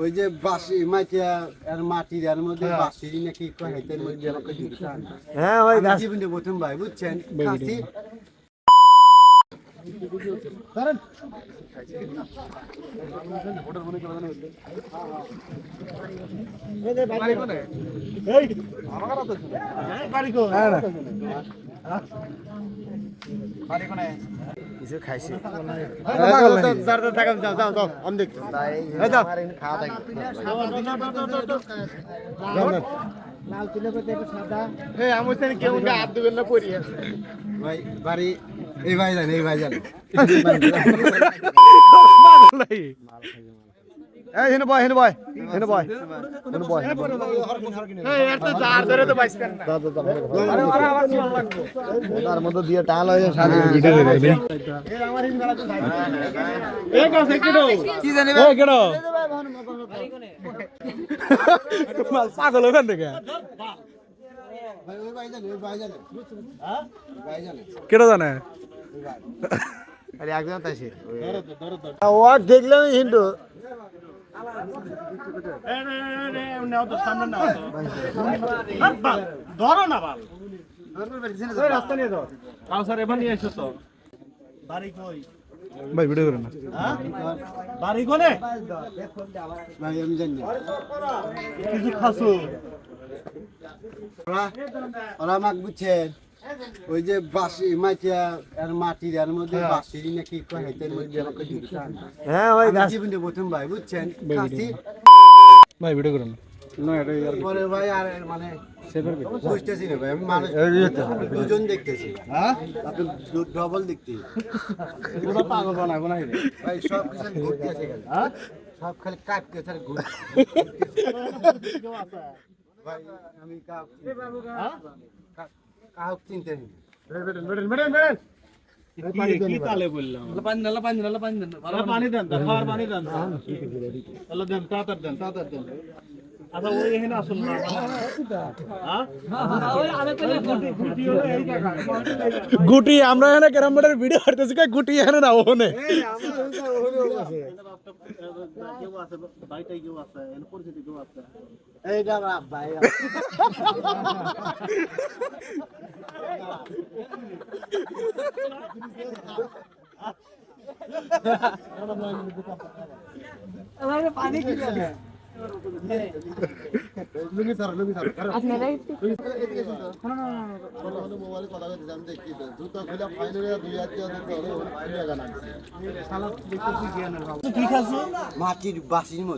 ওই যে বাসি মাটিয়া আর মাটির এর মধ্যে বাসি নাকি কয়েকটার মধ্যে আমাকে দিতে হ্যাঁ ওই গাছ জীবনে প্রথম ভাই বুঝছেন খাসি কারণ কিছু খাইছি আমি দেখছি খাওয়া থাকি লাল তুলে সাদা ভাই বাড়ি এই ভাই জানে এই হেন বয় তার মধ্যে দিয়ে টাল হয়ে সাথে পাগল ওখান থেকে কেটা জানে একজন তাইছে ও দেখলাম হিন্দু ভাই ভিডিও করে না বাড়ি কোনে ভাই আমি জানি কিছু খাসো ওরা মাক বুঝছেন ওই যে বাসি মাটিয়া আর মাটির এর মধ্যে বাসি নাকি কয়েকটার মধ্যে আমাকে দিতে হ্যাঁ ওই গাছ জীবনে প্রথম ভাই বুঝছেন খাসি ভাই ভিডিও করে না পরে ভাই আর মানে বুঝতেছি না ভাই আমি মানুষ দুজন দেখতেছি হ্যাঁ আপনি ডবল দেখতে পুরো পাগল বানাবো না ভাই সব কিছু ঘুরতে আছে হ্যাঁ সব খালি কাটতে আছে ঘুরতে ভাই আমি কাউকে চিনতে নেই কি তালে বললাম পানি দেন পানি দেন আল্লাহ দেন তাড়াতাড়ি দেন আচ্ছা ওই এখানে আসল না গুটি আমরা এখানে ক্যারাম বোর্ডের ভিডিও করতেছি কই গুটি এখানে না ওখানে এই দাদা ভাই পানি কি লাগে লুঙ্গি স্যার আপনারা মোবাইলে কথা কইতে আমি দেখি তো জুতা খুলে ফাইনালে 2000 টাকা লাগছে সালাদ দেখতে কি জ্ঞানের ভাব কি খাসি মাটির বাসির মত